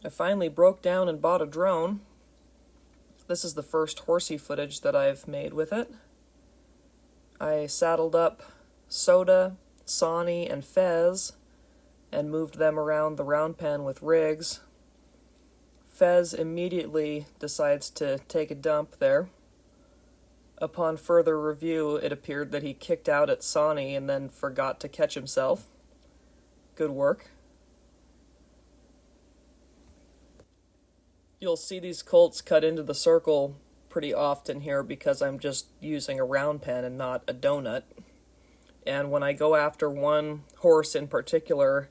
I finally broke down and bought a drone. This is the first horsey footage that I've made with it. I saddled up Soda, Sawny, and Fez and moved them around the round pen with rigs. Fez immediately decides to take a dump there. Upon further review, it appeared that he kicked out at Sawny and then forgot to catch himself. Good work. You'll see these colts cut into the circle pretty often here because I'm just using a round pen and not a donut. And when I go after one horse in particular,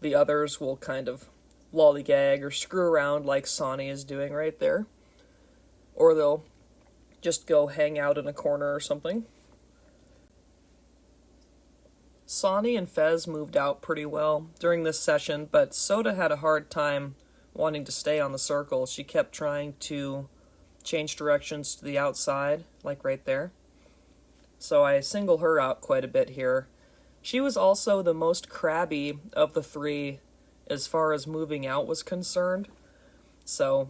the others will kind of lollygag or screw around like Sawny is doing right there. Or they'll just go hang out in a corner or something. Sawny and Fez moved out pretty well during this session, but Soda had a hard time wanting to stay on the circle. She kept trying to change directions to the outside, like right there. So I single her out quite a bit here. She was also the most crabby of the three as far as moving out was concerned. So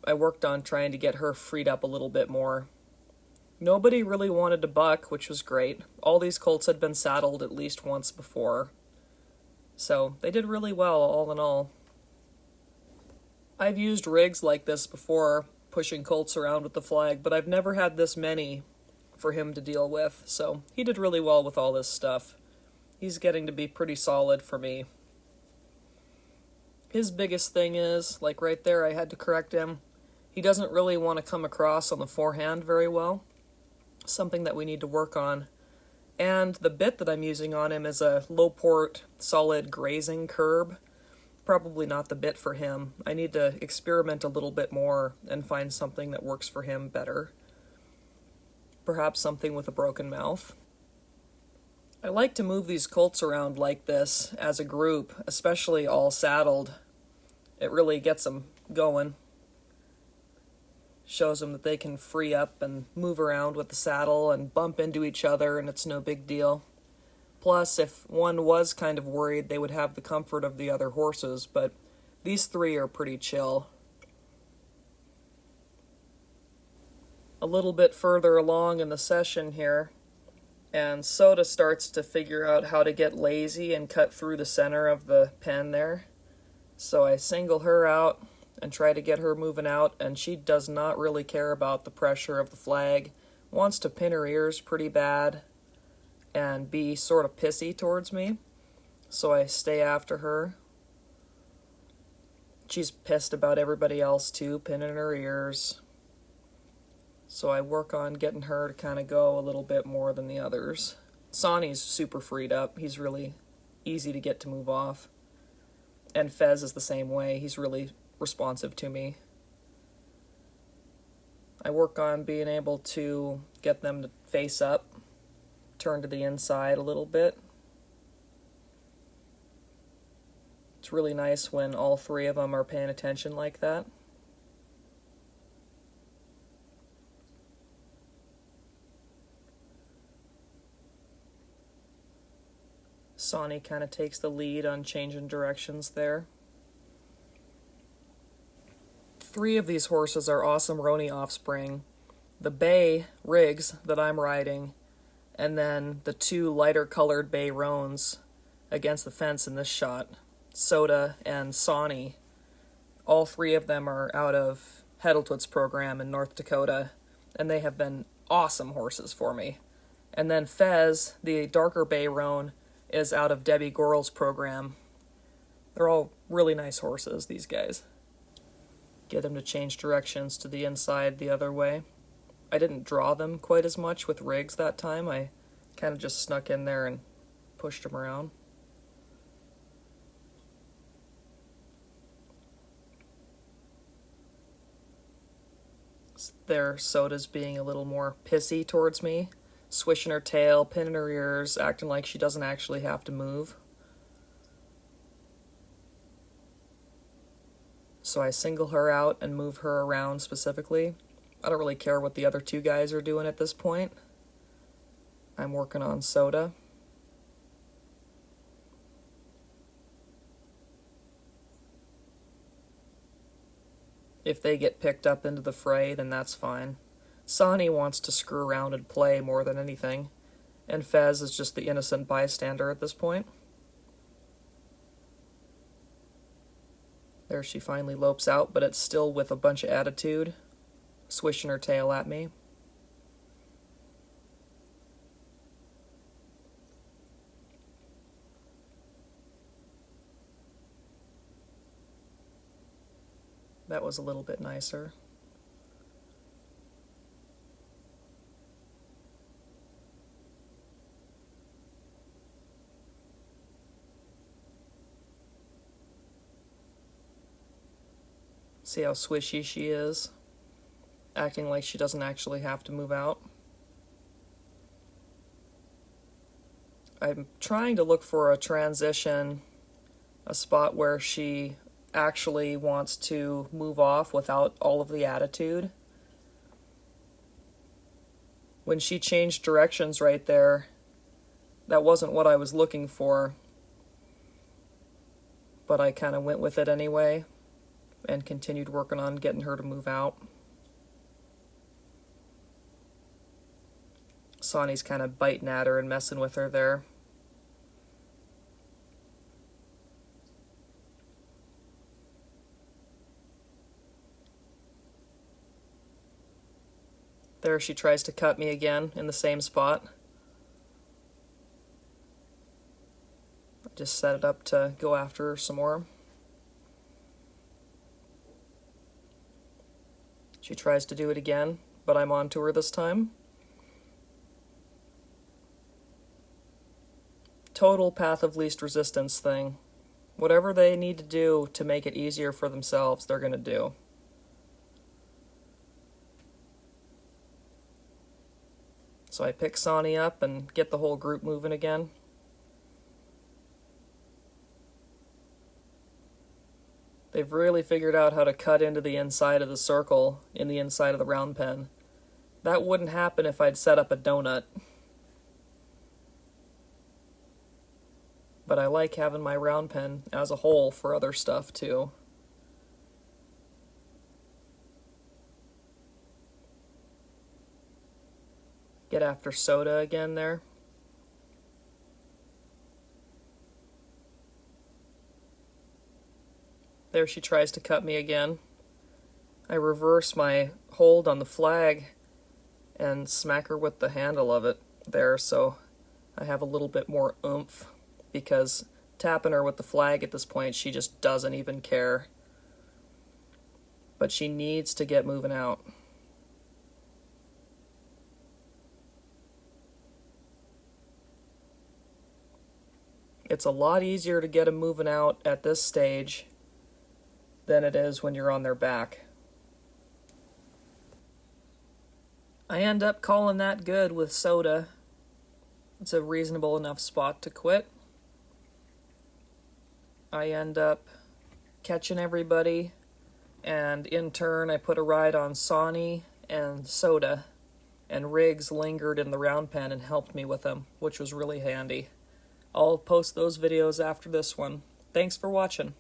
I worked on trying to get her freed up a little bit more. Nobody really wanted to buck, which was great. All these colts had been saddled at least once before. So they did really well, all in all. I've used rigs like this before, pushing colts around with the flag, but I've never had this many for him to deal with, so he did really well with all this stuff. He's getting to be pretty solid for me. His biggest thing is, like right there, I had to correct him. He doesn't really want to come across on the forehand very well, something that we need to work on. And the bit that I'm using on him is a low port solid grazing curb. Probably not the bit for him. I need to experiment a little bit more and find something that works for him better. Perhaps something with a broken mouth. I like to move these colts around like this as a group, especially all saddled. It really gets them going. Shows them that they can free up and move around with the saddle and bump into each other, and it's no big deal. Plus, if one was kind of worried, they would have the comfort of the other horses, but these three are pretty chill. A little bit further along in the session here, and Soda starts to figure out how to get lazy and cut through the center of the pen there. So I single her out and try to get her moving out, and she does not really care about the pressure of the flag, wants to pin her ears pretty bad, and be sort of pissy towards me, so I stay after her. She's pissed about everybody else too, pinning her ears. So I work on getting her to kind of go a little bit more than the others. Sawny's super freed up. He's really easy to get to move off. And Fez is the same way. He's really responsive to me. I work on being able to get them to face up, turn to the inside a little bit. It's really nice when all three of them are paying attention like that. Sawny kind of takes the lead on changing directions there. 3 of these horses are awesome Roan offspring. The bay rigs that I'm riding, and then the 2 lighter colored bay Roans against the fence in this shot, Soda and Sawny. All 3 of them are out of Heddletwit's program in North Dakota, and they have been awesome horses for me. And then Fez, the darker bay Roan, is out of Debbie Gorel's program. They're all really nice horses, these guys. Get them to change directions to the inside the other way. I didn't draw them quite as much with rigs that time. I kind of just snuck in there and pushed them around. There, Soda's being a little more pissy towards me, swishing her tail, pinning her ears, acting like she doesn't actually have to move. So I single her out and move her around specifically. I don't really care what the other 2 guys are doing at this point. I'm working on Soda. If they get picked up into the fray, then that's fine. Sawny wants to screw around and play more than anything, and Fez is just the innocent bystander at this point. There she finally lopes out, but it's still with a bunch of attitude, swishing her tail at me. That was a little bit nicer. See how swishy she is, acting like she doesn't actually have to move out. I'm trying to look for a transition, a spot where she actually wants to move off without all of the attitude. When she changed directions right there, that wasn't what I was looking for, but I kind of went with it anyway and continued working on getting her to move out. Sawny's kind of biting at her and messing with her there. There she tries to cut me again in the same spot. I just set it up to go after her some more. She tries to do it again, but I'm on to her this time. Total path of least resistance thing. Whatever they need to do to make it easier for themselves, they're going to do. So I pick Sawny up and get the whole group moving again. They've really figured out how to cut into the inside of the circle in the inside of the round pen. That wouldn't happen if I'd set up a donut. But I like having my round pen as a whole for other stuff too. Get after Soda again there. There she tries to cut me again. I reverse my hold on the flag and smack her with the handle of it there, so I have a little bit more oomph, because tapping her with the flag at this point, she just doesn't even care. But she needs to get moving out. It's a lot easier to get them moving out at this stage than it is when you're on their back. I end up calling that good with Soda. It's a reasonable enough spot to quit. I end up catching everybody, and in turn I put a ride on Sawny and Soda, and Riggs lingered in the round pen and helped me with them, which was really handy. I'll post those videos after this one. Thanks for watching.